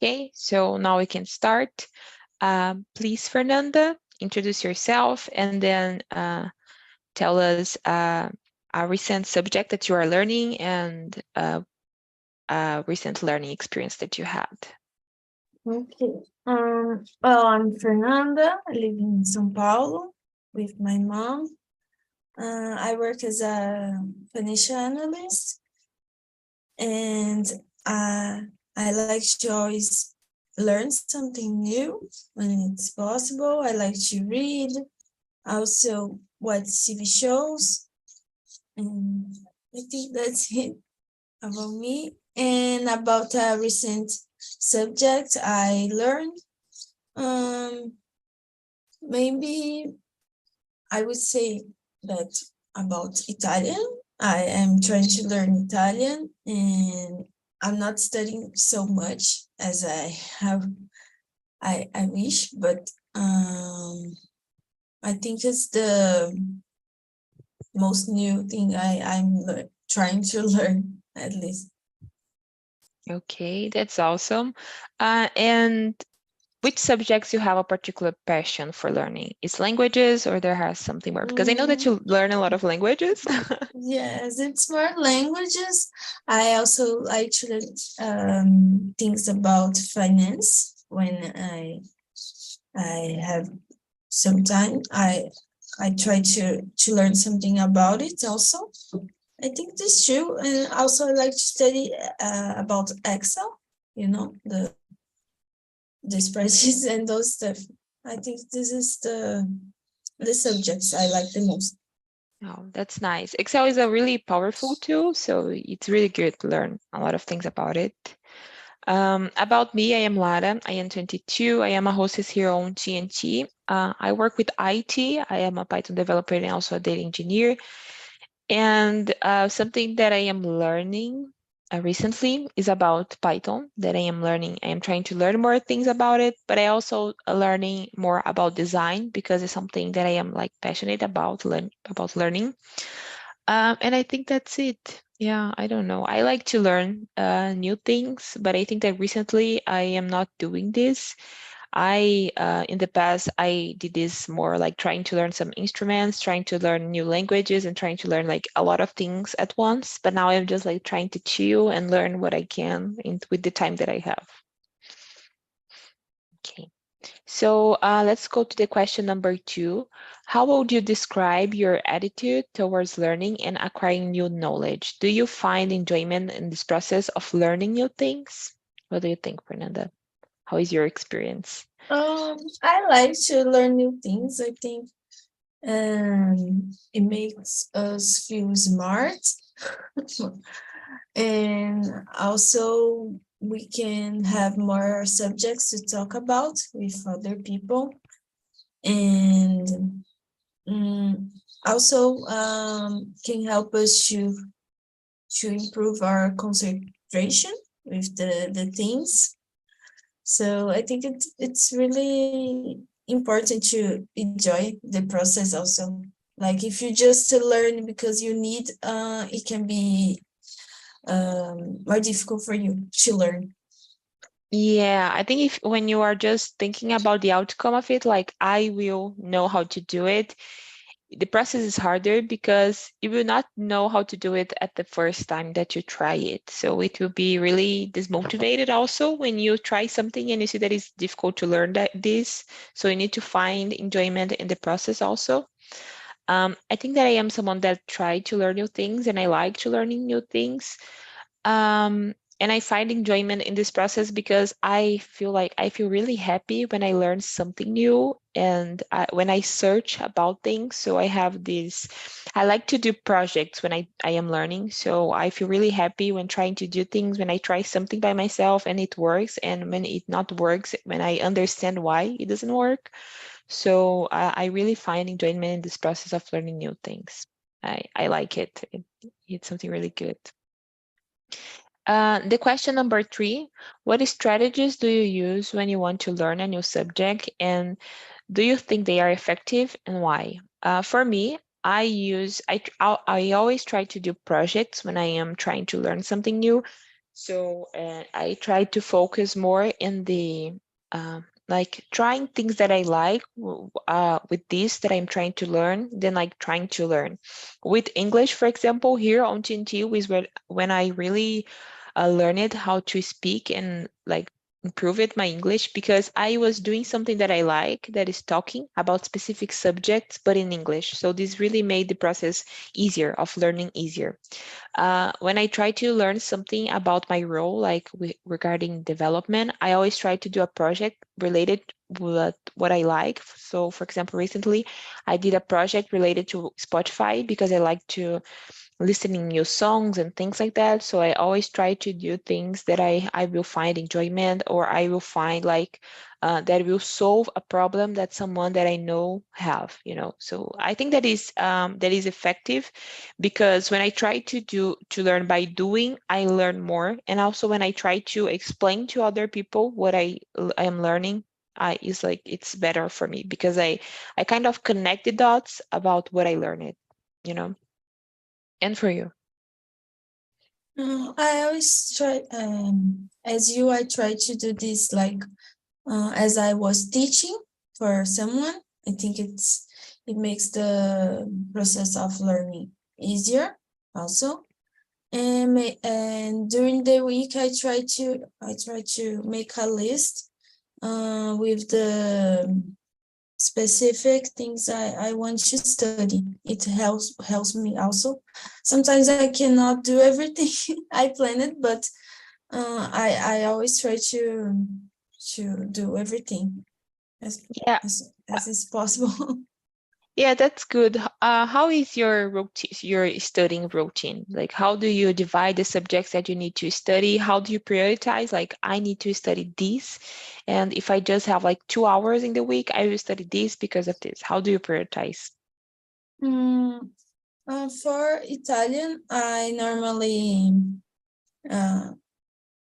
Okay, so now we can start. Please, Fernanda, introduce yourself and then tell us a recent subject that you are learning and a recent learning experience that you had. Okay. Well, I'm Fernanda. I live in São Paulo with my mom. I work as a financial analyst, and I like to always learn something new when it's possible. I like to read, also watch TV shows, and I think that's it about me. And about a recent subject I learned, maybe I would say that about Italian. I am trying to learn Italian, and I'm not studying so much as I wish, but I think it's the most new thing I'm trying to learn, at least. Okay, that's awesome. And which subjects you have a particular passion for learning? Is languages or there has something more? Because I know that you learn a lot of languages. Yes, it's more languages. I also like to learn things about finance when I have some time. I try to learn something about it also. I think this too. And also I like to study about Excel, the spreadsheets and those stuff. I think this is the subjects I like the most. Oh, that's nice. Excel is a really powerful tool, so it's really good to learn a lot of things about it. About me, I am Lara. I am 22. I am a hostess here on TNT. I work with IT. I am a Python developer and also a data engineer. And something that I am learning recently is about Python that I am learning. I am trying to learn more things about it, but I also learning more about design because it's something that I am like passionate about learning. And I think that's it. Yeah, I don't know. I like to learn new things, but I think that recently I am not doing this. In the past, I did this more like trying to learn some instruments, trying to learn new languages, and trying to learn like a lot of things at once. But now I'm just like trying to chill and learn what I can with the time that I have. Okay. So let's go to the question number 2. How would you describe your attitude towards learning and acquiring new knowledge? Do you find enjoyment in this process of learning new things? What do you think, Fernanda? How is your experience? I like to learn new things. I think it makes us feel smart. And also we can have more subjects to talk about with other people. And also can help us to improve our concentration with the things. So I think it's really important to enjoy the process also. Like if you just learn because you need, it can be more difficult for you to learn. Yeah, I think if when you are just thinking about the outcome of it, like I will know how to do it, the process is harder because you will not know how to do it at the first time that you try it. So it will be really dismotivated also when you try something and you see that it's difficult to learn this. So you need to find enjoyment in the process also. I think that I am someone that try to learn new things and I like to learning new things. And I find enjoyment in this process because I feel really happy when I learn something new and when I search about things. So I like to do projects when I am learning. So I feel really happy when trying to do things, when I try something by myself and it works, and when it not works, when I understand why it doesn't work. So I really find enjoyment in this process of learning new things. I like it. It's something really good. The question number 3, what strategies do you use when you want to learn a new subject, and do you think they are effective and why? For me, I always try to do projects when I am trying to learn something new So I try to focus more in the like trying things that I like with this that I'm trying to learn than like trying to learn. With English, for example, here on TNT is when I really learned how to speak and like improve it my English, because I was doing something that I like, that is talking about specific subjects but in English. So this really made the process easier, of learning easier. When I try to learn something about my role, like regarding development, I always try to do a project related with what I like. So, for example, recently I did a project related to Spotify because I like to listening new songs and things like that. So I always try to do things that I will find enjoyment, or I will find like that will solve a problem that someone that I know have, you know. So I think that is effective, because when I try to learn by doing, I learn more. And also when I try to explain to other people what I am learning, I is like it's better for me, because I kind of connect the dots about what I learned, you know. And for you? I always try, as you, I try to do this like as I was teaching for someone. I think it makes the process of learning easier also. And during the week, I try to make a list with the specific things I want to study. It helps me also. Sometimes I cannot do everything I planned, but I always try to do everything as Yeah, as is possible. yeah, that's good. How is your routine, your studying routine? Like, how do you divide the subjects that you need to study? How do you prioritize? Like, I need to study this, and if I just have like 2 hours in the week, I will study this because of this. How do you prioritize? Mm, for Italian, I normally uh,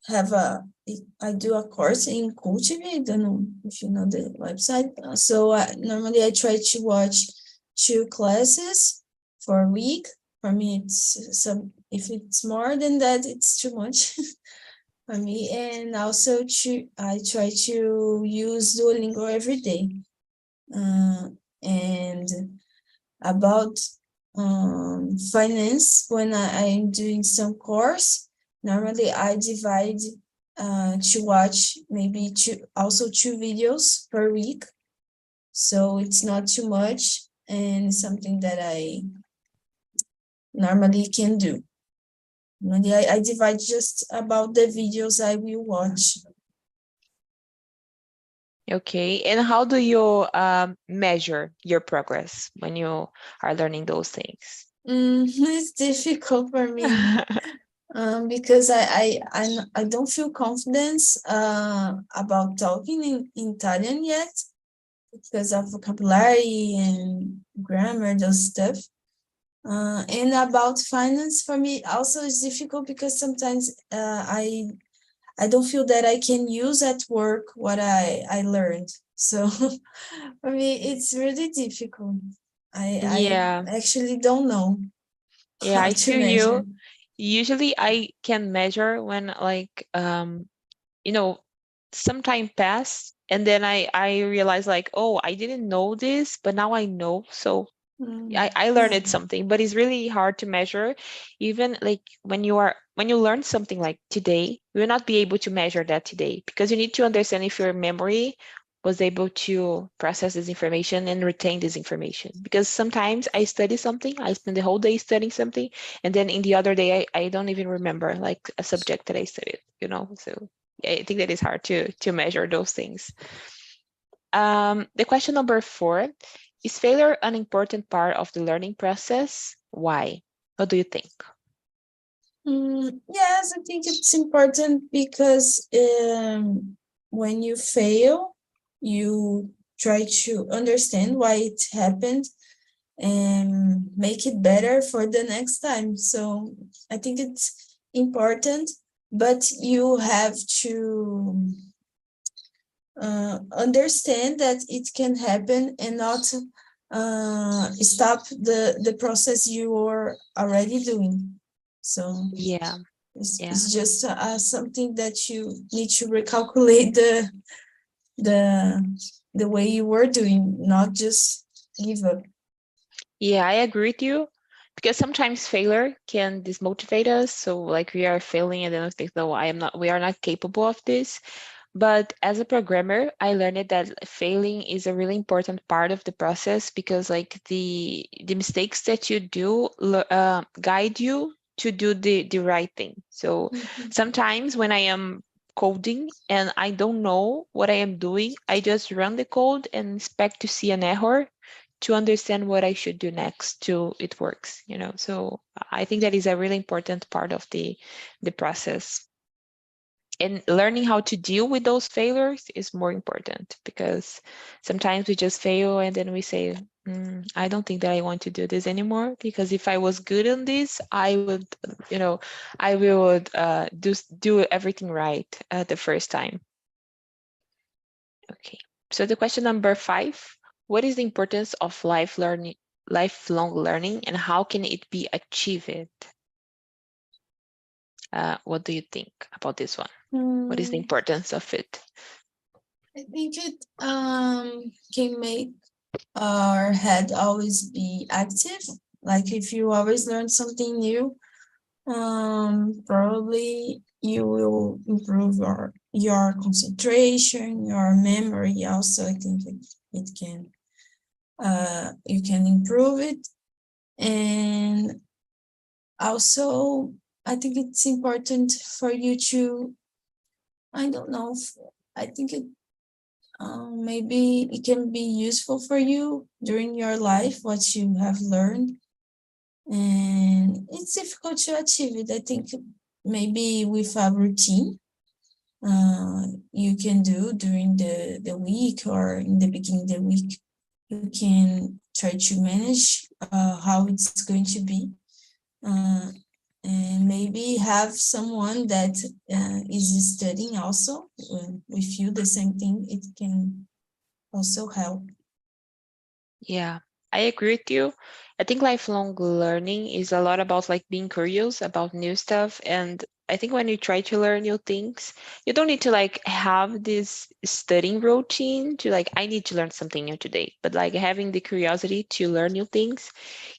have I do a course in Cultivate. I don't know if you know the website. So normally I try to watch 2 classes for a week. For me, it's some. If it's more than that, it's too much for me. And also, I try to use Duolingo every day. And about finance, when I'm doing some course, normally I divide to watch maybe two videos per week, so it's not too much and something that I normally can do. Normally I divide just about the videos I will watch. Okay, and how do you measure your progress when you are learning those things? It's difficult for me because I don't feel confidence about talking in Italian yet, because of vocabulary and grammar, those stuff. And about finance, for me also is difficult because sometimes I don't feel that I can use at work what I learned. So for me, it's really difficult. I Yeah, actually don't know yeah, how I to feel you. measure. Usually I can measure when like you know, some time passed and then I realized like, oh, I didn't know this, but now I know. So I Yeah. learned something, but it's really hard to measure. Even like when you learn something like today, you will not be able to measure that today, because you need to understand if your memory was able to process this information and retain this information. Because sometimes I study something, I spend the whole day studying something, and then in the other day I don't even remember like a subject that I studied, you know. So yeah, I think that is hard to measure those things. The question number 4, is failure an important part of the learning process? Why? What do you think? Yes, I think it's important because when you fail, you try to understand why it happened and make it better for the next time. So I think it's important, but you have to understand that it can happen and not stop the process you are already doing. So Yeah. It's just something that you need to recalculate the way you were doing, not just give up. Yeah, I agree with you, because sometimes failure can dismotivate us. So like we are failing and then we think, no, we are not capable of this. But as a programmer, I learned that failing is a really important part of the process, because like the mistakes that you do guide you to do the right thing. So sometimes when I am coding and I don't know what I am doing, I just run the code and expect to see an error to understand what I should do next till it works, you know. So I think that is a really important part of the process. And learning how to deal with those failures is more important, because sometimes we just fail and then we say, I don't think that I want to do this anymore, because if I was good on this, I would, you know, I would do everything right the first time. Okay, so the question number 5, what is the importance of lifelong learning, and how can it be achieved? What do you think about this one? What is the importance of it? I think it can make our head always be active. Like if you always learn something new, probably you will improve your concentration, your memory. Also, I think it can you can improve it. And also, I think it's important for you to, I don't know, I think it maybe it can be useful for you during your life, what you have learned. And it's difficult to achieve it. I think maybe with a routine you can do during the week, or in the beginning of the week, you can try to manage how it's going to be. And maybe have someone that is studying also with you the same thing. It can also help. Yeah, I agree with you. I think lifelong learning is a lot about like being curious about new stuff. And I think when you try to learn new things, you don't need to like have this studying routine to like, I need to learn something new today. But like having the curiosity to learn new things,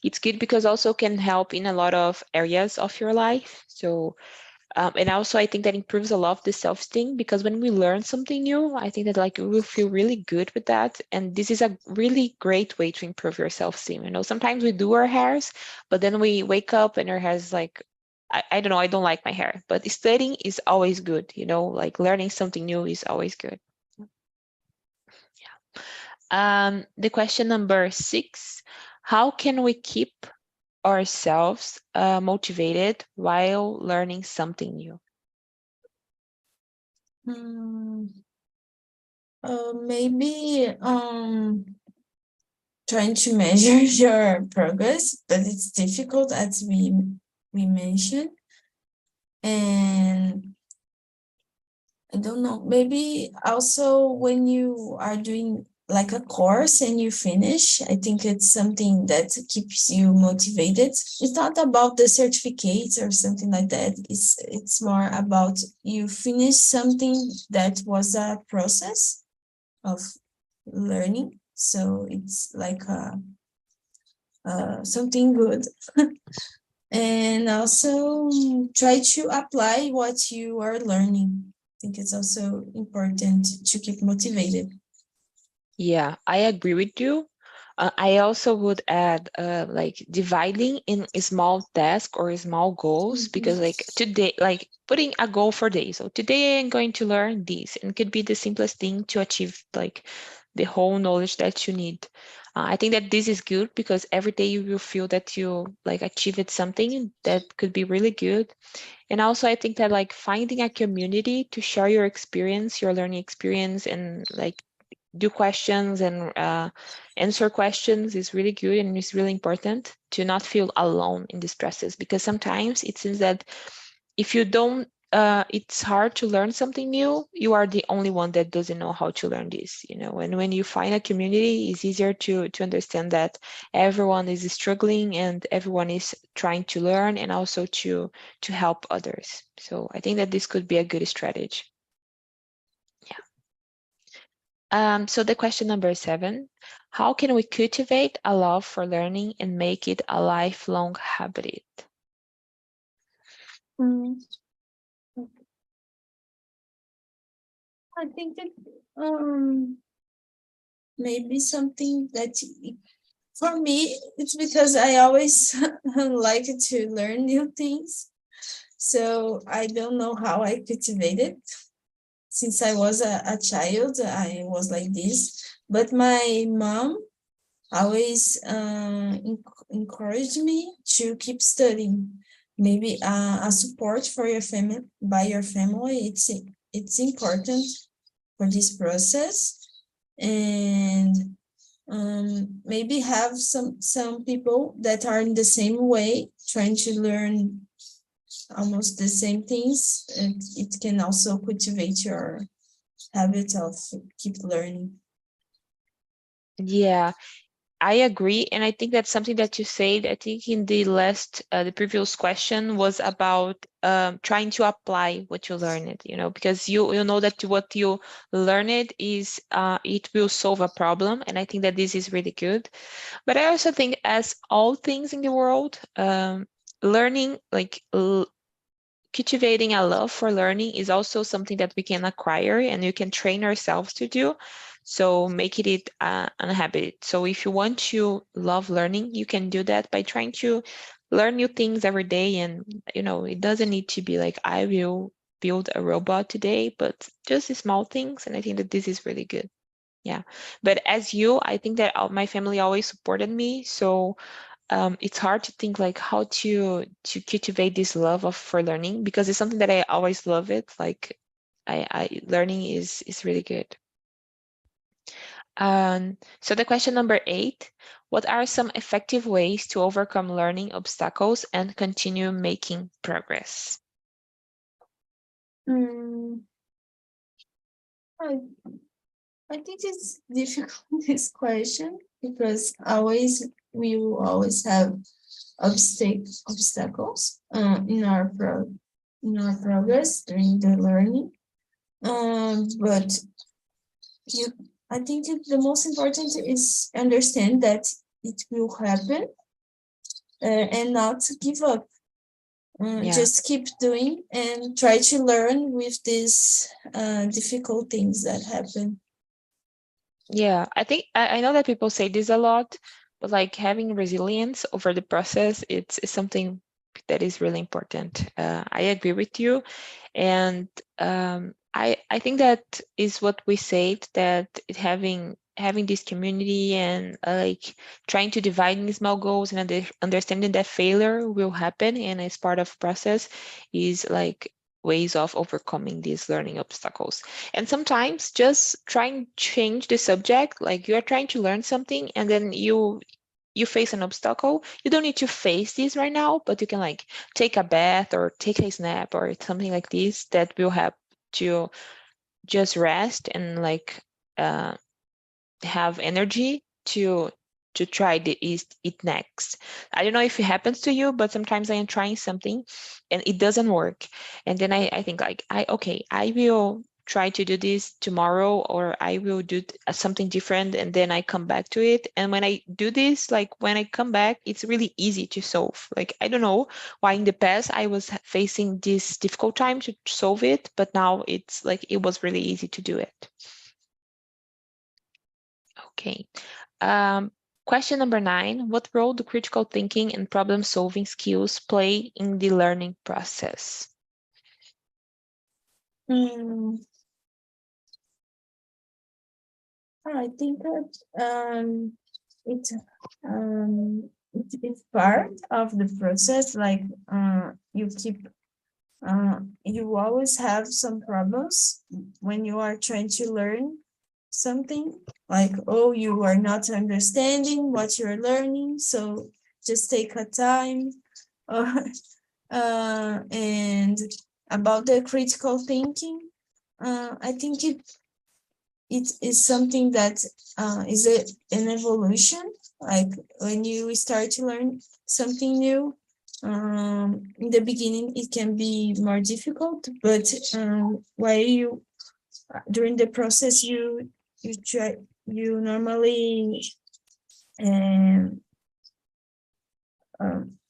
it's good, because also can help in a lot of areas of your life. So and also, I think that improves a lot of the self-esteem, because when we learn something new, I think that like we will feel really good with that. And this is a really great way to improve your self-esteem. You know, sometimes we do our hairs, but then we wake up and our hair is like, I don't know, I don't like my hair. But studying is always good, you know, like learning something new is always good. Yeah. The question number 6, how can we keep ourselves motivated while learning something new? Maybe trying to measure your progress, but it's difficult, as we mentioned. And I don't know, maybe also when you are doing like a course and you finish, I think it's something that keeps you motivated. It's not about the certificates or something like that. It's more about you finish something that was a process of learning. So it's like something good. And also try to apply what you are learning. I think it's also important to keep motivated. Yeah, I agree with you. I also would add like dividing in a small task or small goals, because like today, like putting a goal for day. So today I'm going to learn this, and it could be the simplest thing to achieve like the whole knowledge that you need. I think that this is good, because every day you will feel that you like achieved something that could be really good. And also, I think that like finding a community to share your experience, your learning experience, and like do questions and answer questions is really good, and it's really important to not feel alone in this process, because sometimes it seems that if you don't it's hard to learn something new, you are the only one that doesn't know how to learn this, you know. And when you find a community, it's easier to understand that everyone is struggling and everyone is trying to learn and also to help others. So I think that this could be a good strategy. Yeah. So the question number 7, how can we cultivate a love for learning and make it a lifelong habit? I think that maybe something that for me, it's because I always like to learn new things. So I don't know how I cultivate it. Since I was a child, I was like this. But my mom always encouraged me to keep studying. Maybe a support for your family by your family. It's important for this process, and maybe have some people that are in the same way, trying to learn almost the same things. And it can also cultivate your habit of keep learning. Yeah, I agree. And I think that's something that you said, I think in the the previous question was about trying to apply what you learned, you know, because you know that what you learned is, it will solve a problem. And I think that this is really good. But I also think, as all things in the world, learning, like cultivating a love for learning is also something that we can acquire and you can train ourselves to do. So make it a habit. So if you want to love learning, you can do that by trying to learn new things every day. And, you know, it doesn't need to be like, I will build a robot today, but just small things. And I think that this is really good. Yeah. But as you, I think that my family always supported me. So it's hard to think like how to cultivate this love of for learning, because it's something that I always love it. Like I learning is really good. So the question number 8, what are some effective ways to overcome learning obstacles and continue making progress? I think it's difficult, this question, because always we will always have obstacles in our progress during the learning. But I think the most important is understand that it will happen, and not give up. Yeah. Just keep doing and try to learn with these difficult things that happen. Yeah, I think I know that people say this a lot, but like having resilience over the process, it's something that is really important. I agree with you, and I think that is what we said, that having this community and like trying to divide in small goals and understanding that failure will happen and as part of process is like ways of overcoming these learning obstacles. And sometimes just trying to change the subject, like you are trying to learn something and then you face an obstacle. You don't need to face this right now, but you can like take a bath or take a nap or something like this that will help to just rest and like have energy to try it next. I don't know if it happens to you, but sometimes I am trying something and it doesn't work. And then I think like, I will try to do this tomorrow, or I will do something different, and then I come back to it. And when I do this, like when I come back, it's really easy to solve. Like, I don't know why in the past I was facing this difficult time to solve it, but now it's like, it was really easy to do it. Okay. Question number 9, what role do critical thinking and problem-solving skills play in the learning process? I think that it's part of the process. Like you always have some problems when you are trying to learn something. Like, oh, you are not understanding what you're learning, so just take a time, and about the critical thinking, I think it is something that is an evolution. Like when you start to learn something new, in the beginning it can be more difficult, but while you during the process you normally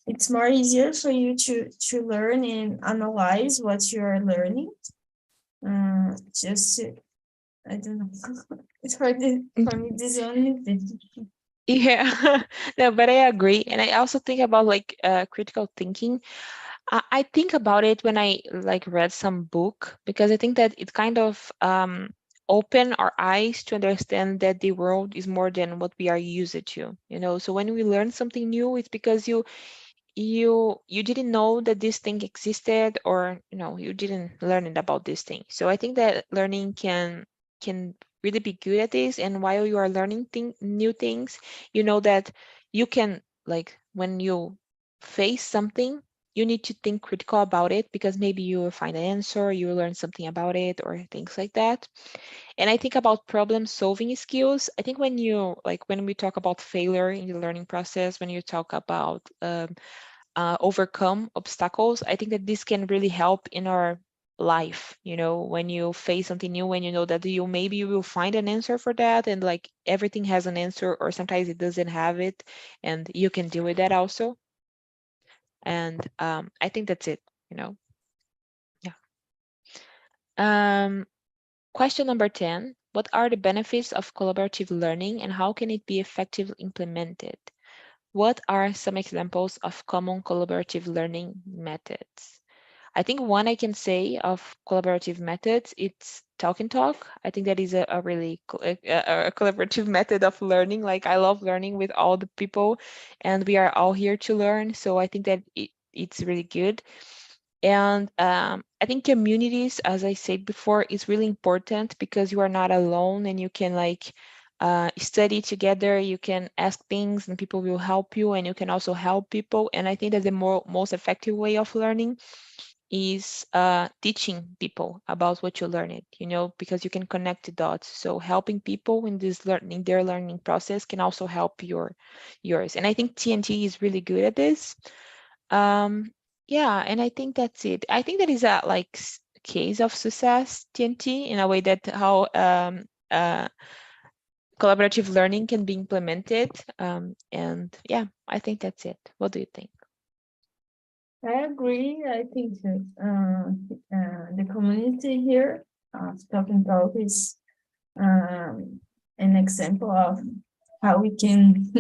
it's more easier for you to learn and analyze what you are learning. Just I don't know. It's hard for me this only. Yeah, no, but I agree. And I also think about like critical thinking. I think about it when I like read some book, because I think that it kind of open our eyes to understand that the world is more than what we are used to, you know. So when we learn something new, it's because you didn't know that this thing existed, or you know, you didn't learn it about this thing. So I think that learning can really be good at this. And while you are learning new things, you know that you can, like, when you face something, you need to think critical about it, because maybe you will find an answer, you will learn something about it, or things like that. And I think about problem solving skills. I think when you, like, when we talk about failure in the learning process, when you talk about overcome obstacles, I think that this can really help in our life. You know, when you face something new, when you know that you maybe you will find an answer for that, and like everything has an answer, or sometimes it doesn't have it, and you can deal with that also. And I think that's it. You know, yeah. Question number 10. What are the benefits of collaborative learning, and how can it be effectively implemented? What are some examples of common collaborative learning methods? I think one I can say of collaborative methods, it's talk and talk. I think that is a really a collaborative method of learning. Like, I love learning with all the people, and we are all here to learn. So I think that it's really good. And I think communities, as I said before, is really important, because you are not alone, and you can like study together. You can ask things and people will help you, and you can also help people. And I think that the most effective way of learning is teaching people about what you learned, you know, because you can connect the dots. So helping people in this learning, their learning process, can also help yours. And I think TNT is really good at this. Yeah, and I think that's it. I think that is a like case of success, TNT, in a way that how collaborative learning can be implemented. And yeah, I think that's it. What do you think? I agree. I think that the community here of TALKNTALK is an example of how we can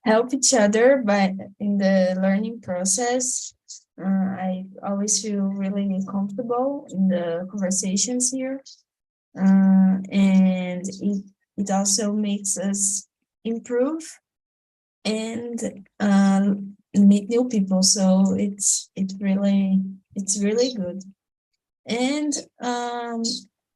help each other by in the learning process. I always feel really comfortable in the conversations here, and it also makes us improve and meet new people. So it's really good. And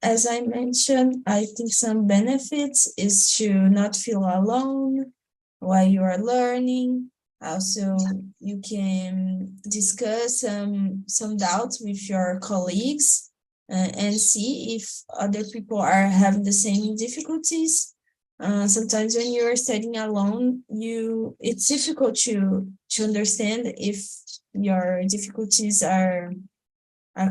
as I mentioned, I think some benefits is to not feel alone while you are learning. Also, you can discuss some doubts with your colleagues and see if other people are having the same difficulties. Sometimes when you're studying alone, it's difficult to understand if your difficulties are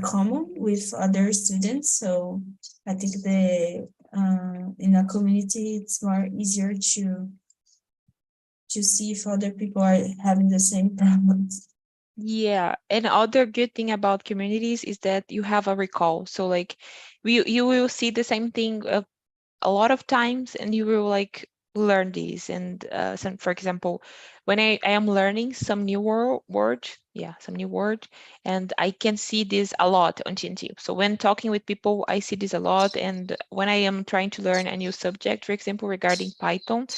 common with other students. So I think in a community, it's more easier to see if other people are having the same problems. Yeah, and other good thing about communities is that you have a recall. So like you will see the same thing a lot of times, and you will like learn these. And some, for example, when I am learning some new word, yeah, some new word, and I can see this a lot on TNT. So when talking with people, I see this a lot. And when I am trying to learn a new subject, for example, regarding Python,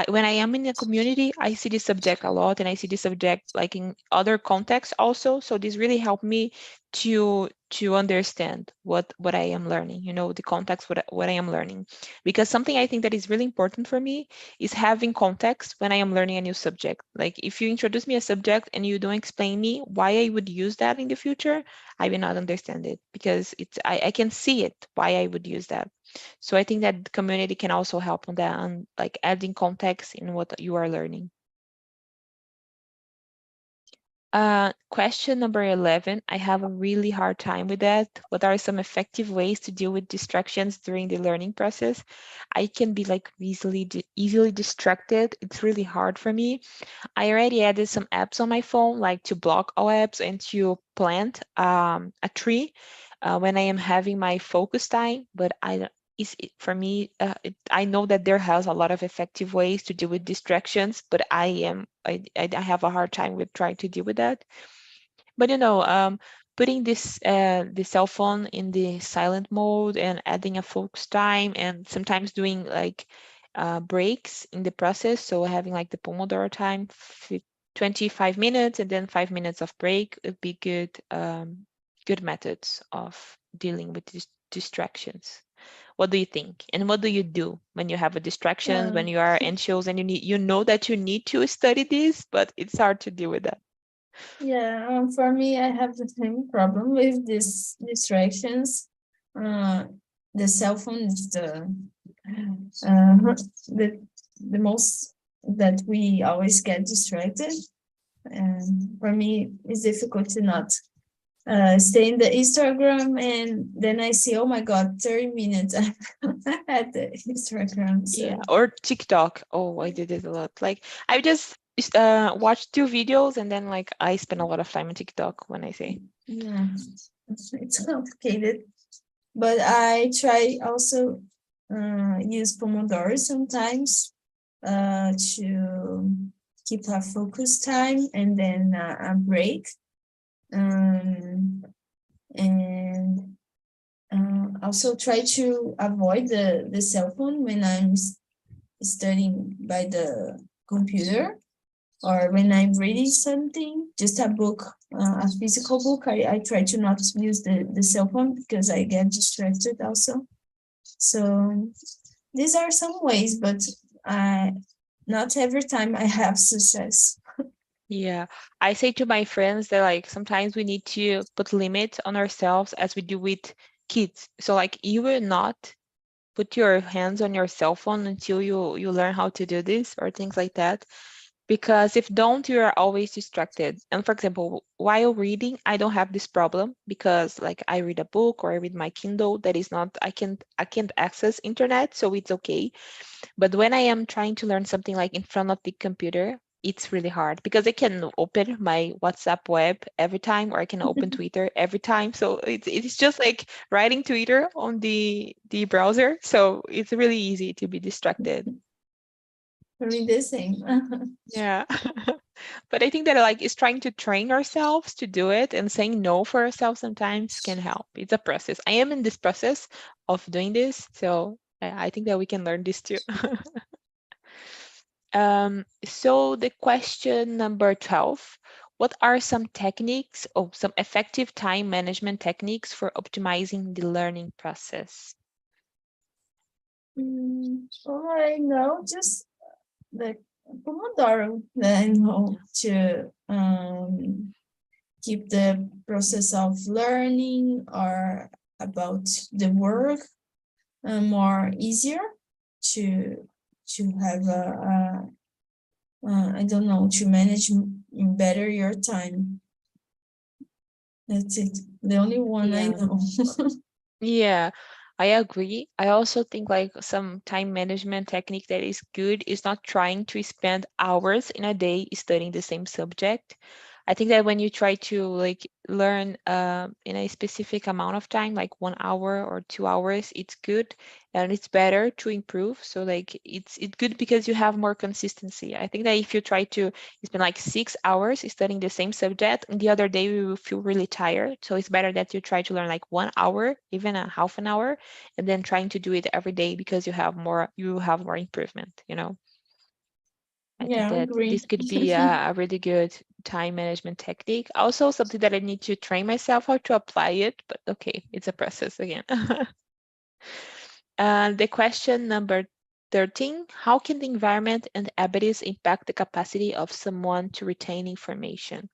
when I am in a community, I see this subject a lot, and I see this subject like in other contexts also. So this really helped me to understand what I am learning, the context, what I am learning. Because something I think that is really important for me is having context when I am learning a new subject. Like if you introduce me a subject and you don't explain me why I would use that in the future, I will not understand it, because I can see it why I would use that. So I think that the community can also help on that, and like adding context in what you are learning. Question number 11. I have a really hard time with that. What are some effective ways to deal with distractions during the learning process? I can be like easily distracted. It's really hard for me. I already added some apps on my phone, like to block all apps and to plant a tree when I am having my focus time. But for me, I know that there has a lot of effective ways to deal with distractions, but I have a hard time with trying to deal with that. But putting the cell phone in the silent mode and adding a focus time, and sometimes doing like breaks in the process. So having like the Pomodoro time, 25 minutes and then 5 minutes of break would be good methods of dealing with distractions. What do you think? And what do you do when you have a distraction, when you are anxious and you know that you need to study this, but it's hard to deal with that? Yeah, for me, I have the same problem with these distractions. The cell phone is the most that we always get distracted. And for me, it's difficult to not stay in the Instagram, and then I see, oh my God, 30 minutes at the Instagram. So. Yeah, or TikTok. Oh, I did it a lot. Like I just watched 2 videos and then like I spend a lot of time on TikTok when I say. Yeah, it's complicated. But I try also use Pomodoro sometimes to keep a focus time and then a break. And also try to avoid the cell phone when I'm studying by the computer, or when I'm reading something, just a book, a physical book. I try to not use the cell phone because I get distracted also. So these are some ways, but not every time I have success. Yeah, I say to my friends that like sometimes we need to put limits on ourselves as we do with kids. So like you will not put your hands on your cell phone until you learn how to do this or things like that. Because if don't, you are always distracted. And for example, while reading, I don't have this problem because like I read a book or I read my Kindle, that is not, I can't access internet, so it's okay. But when I am trying to learn something like in front of the computer, it's really hard because I can open my WhatsApp web every time, or I can open Twitter every time. So it's just like writing Twitter on the browser. So it's really easy to be distracted. For me, the same. Yeah. But I think that like is trying to train ourselves to do it, and saying no for ourselves sometimes can help. It's a process. I am in this process of doing this, so I think that we can learn this too. So the question number 12, what are some techniques or some effective time management techniques for optimizing the learning process? All I know, just the Pomodoro that I know to keep the process of learning or about the work more easier, to have I don't know, to manage better your time. That's it. The only one I know. Yeah, I agree. I also think like some time management technique that is good is not trying to spend hours in a day studying the same subject. I think that when you try to like learn in a specific amount of time, like 1 hour or 2 hours, it's good and it's better to improve. So like it's good because you have more consistency. I think that if you try to spend like 6 hours studying the same subject, and the other day you will feel really tired. So it's better that you try to learn like 1 hour, even a half an hour, and then trying to do it every day because you will have more improvement, I think Yeah, I that agree. this could be a really good time management technique. Also, something that I need to train myself how to apply it, but okay, it's a process again. The question number 13, how can the environment and abilities impact the capacity of someone to retain information?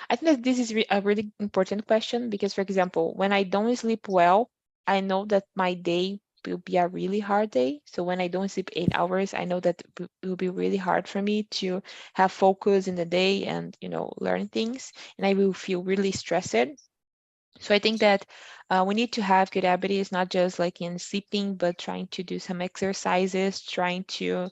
I think that this is a really important question because, for example, when I don't sleep well, I know that my day will be a really hard day. So when I don't sleep 8 hours, I know that it will be really hard for me to have focus in the day and, learn things, and I will feel really stressed. So I think that we need to have good habits, not just like in sleeping, but trying to do some exercises, trying to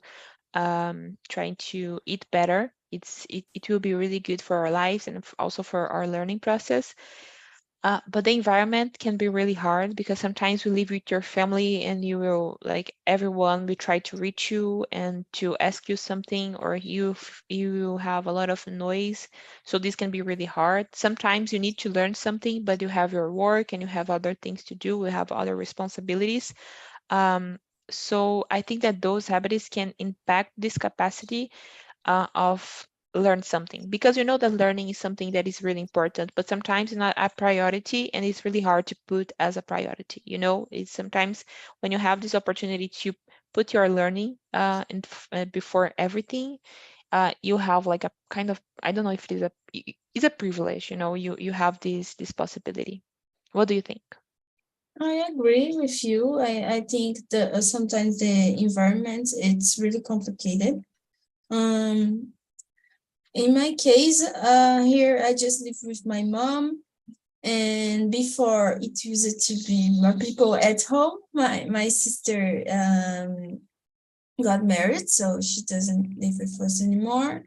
eat better. It will be really good for our lives and also for our learning process. But the environment can be really hard because sometimes you live with your family and you will like everyone will try to reach you and to ask you something, or you will have a lot of noise. So this can be really hard. Sometimes you need to learn something, but you have your work and you have other things to do. You have other responsibilities. So I think that those habits can impact this capacity of learn something, because that learning is something that is really important, but sometimes it's not a priority and it's really hard to put as a priority. It's sometimes when you have this opportunity to put your learning before everything, you have like a kind of, I don't know if it's a privilege. You have this possibility. What do you think? I agree with you. I think that sometimes the environment it's really complicated. Um, in my case, here I just live with my mom, and before it used to be more people at home. My sister got married, so she doesn't live with us anymore.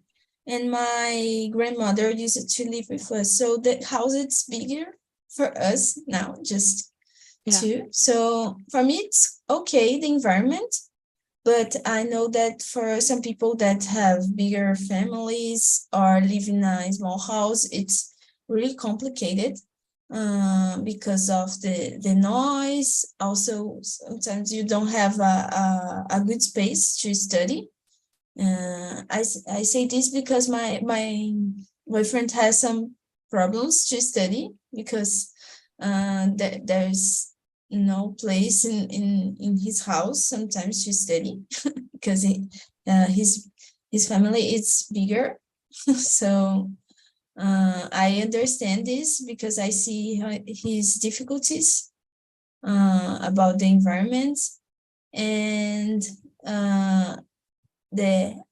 And my grandmother used to live with us, so the house is bigger for us now, just Yeah. two. So for me, it's okay, the environment, but I know that for some people that have bigger families or live in a small house, it's really complicated because of the noise. Also, sometimes you don't have a good space to study. I say this because my boyfriend has some problems to study because there's no place in his house sometimes to study because his family is bigger. So I understand this because I see his difficulties about the environment, and the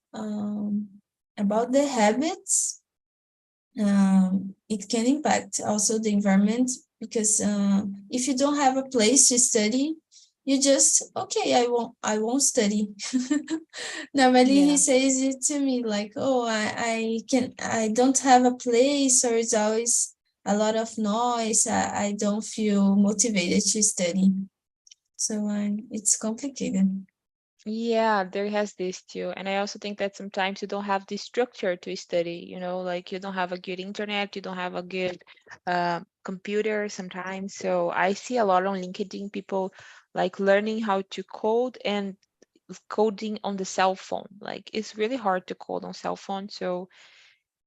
about the habits. It can impact also the environment because if you don't have a place to study, you just okay, I won't study. Normally he Yeah. says it to me like, oh, I don't have a place, or it's always a lot of noise. I don't feel motivated to study. So it's complicated. Yeah, there has this too. And I also think that sometimes you don't have the structure to study, like you don't have a good internet, you don't have a good computer sometimes. So I see a lot on LinkedIn people like learning how to code and coding on the cell phone. Like it's really hard to code on cell phone. So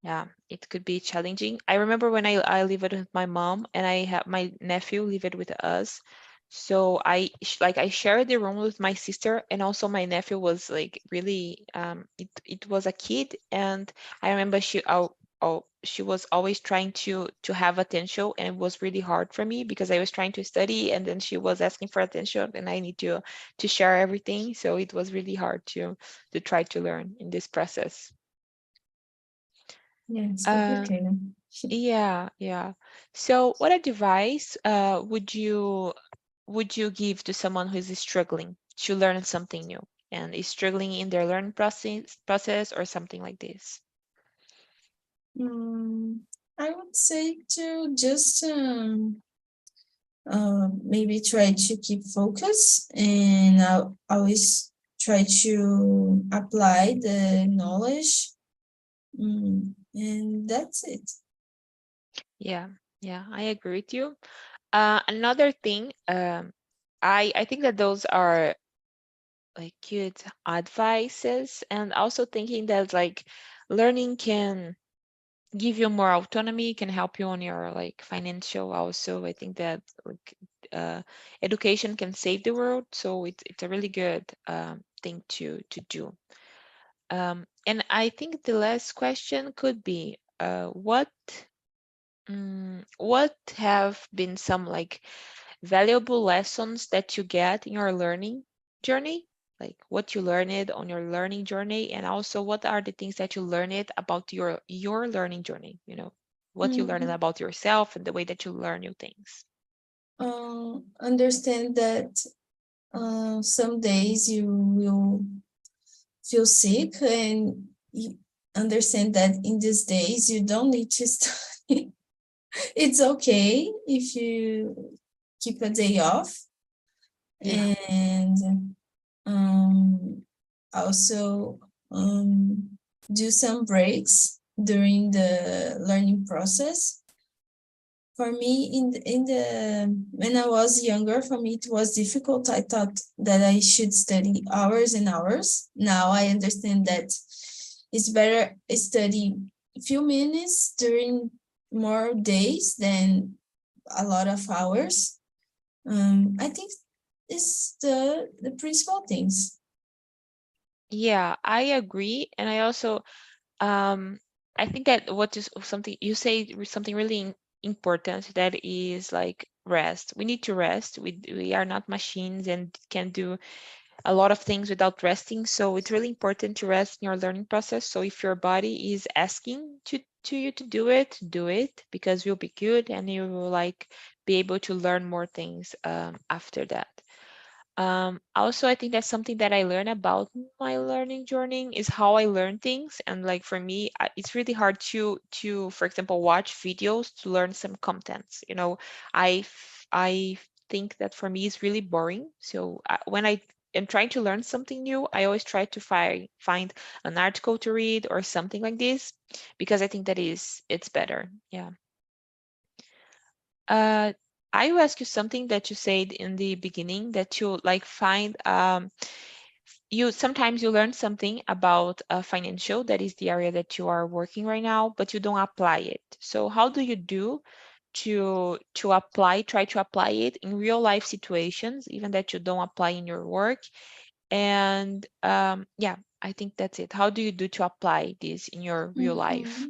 yeah, it could be challenging. I remember when I lived with my mom and I had my nephew lived with us. So I shared the room with my sister, and also my nephew was like really it was a kid, and I remember she was always trying to have attention, and it was really hard for me because I was trying to study and then she was asking for attention and I need to share everything. So it was really hard to try to learn in this process. Yeah, it's Uh, complicated. yeah. So what advice would you give to someone who is struggling to learn something new and is struggling in their learning process or something like this? I would say to just maybe try to keep focus, and I'll always try to apply the knowledge. And that's it. Yeah, I agree with you. Another thing, I think that those are like good advices, and also thinking that like learning can give you more autonomy, can help you on your like financial also. I think that like education can save the world, so it's a really good thing to do. And I think the last question could be what have been some like valuable lessons that you get in your learning journey, like what you learned on your learning journey, and also what are the things that you learned about your learning journey, what you learned Mhm. about yourself and the way that you learn new things. Understand that some days you will feel sick, and you understand that in these days you don't need to study. It's okay if you keep a day off. Yeah. And also do some breaks during the learning process. For me, when I was younger, for me it was difficult. I thought that I should study hours and hours. Now I understand that it's better study a few minutes during more days than a lot of hours. I think it's the principal things. Yeah, I agree. And I also I think that what is something you say something really important, that is like rest. We need to rest. We are not machines and can do a lot of things without resting. So it's really important to rest in your learning process. So if your body is asking to you to do it, because you'll be good and you will like be able to learn more things after that. Also, I think that's something that I learned about my learning journey is how I learn things. And like for me, it's really hard for example, watch videos to learn some contents. I think that for me is really boring. So when I am trying to learn something new, I always try to find an article to read or something like this, because I think that it's better. Yeah. Uh, I will ask you something that you said in the beginning, that you like find you sometimes you learn something about financial, that is the area that you are working right now, but you don't apply it. So how do you do try to apply it in real life situations, even that you don't apply in your work? And yeah, I think that's it. How do you do to apply this in your real life?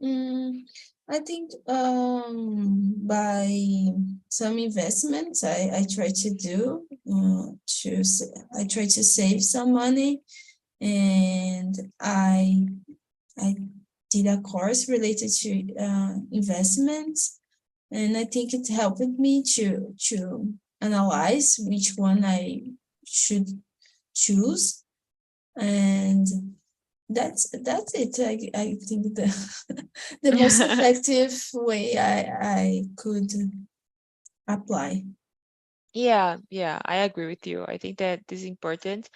Mhm. I think by some investments I try to do I try to save some money, and I did a course related to investments, and I think it helped me to analyze which one I should choose, and that's it. I think the most effective way I could apply. Yeah, I agree with you. I think that this is important.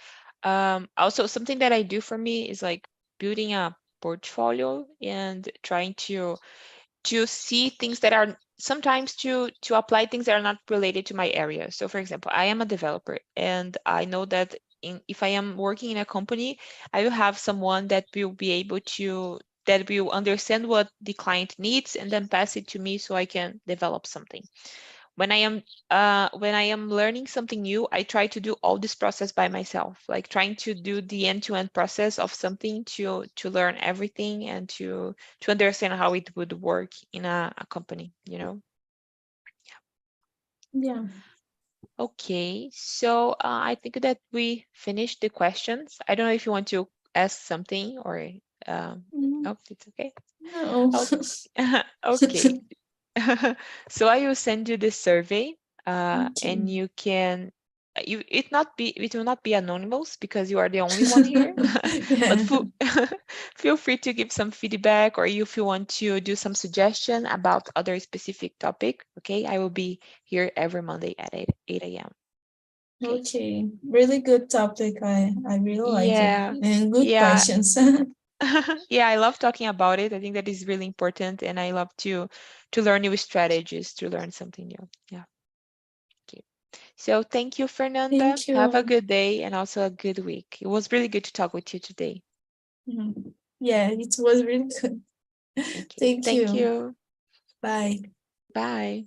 Also, something that I do for me is like building a portfolio and trying to see things that are sometimes to apply things that are not related to my area. So, for example, I am a developer, and I know that if I am working in a company, I will have someone that will be able that will understand what the client needs and then pass it to me so I can develop something. When I am learning something new, I try to do all this process by myself, like trying to do the end-to-end process of something to learn everything and to understand how it would work in a company, Yeah. Okay, so I think that we finished the questions. I don't know if you want to ask something or Mm, oh, it's okay. no. Oh, okay. So I will send you the survey, Okay. and you can it will not be anonymous because you are the only one here. But Yeah. feel free to give some feedback, or if you want to do some suggestion about other specific topic. Okay, I will be here every Monday at 8 a.m. Okay. Okay. Really good topic. I really like it. Yeah. And good Yeah. questions. Yeah, I love talking about it. I think that is really important, and I love to learn new strategies to learn something new. Yeah. Okay. So thank you, Fernanda. Thank you. Have a good day and also a good week. It was really good to talk with you today. Yeah, it was really good. Okay. Thank you. Bye. Bye.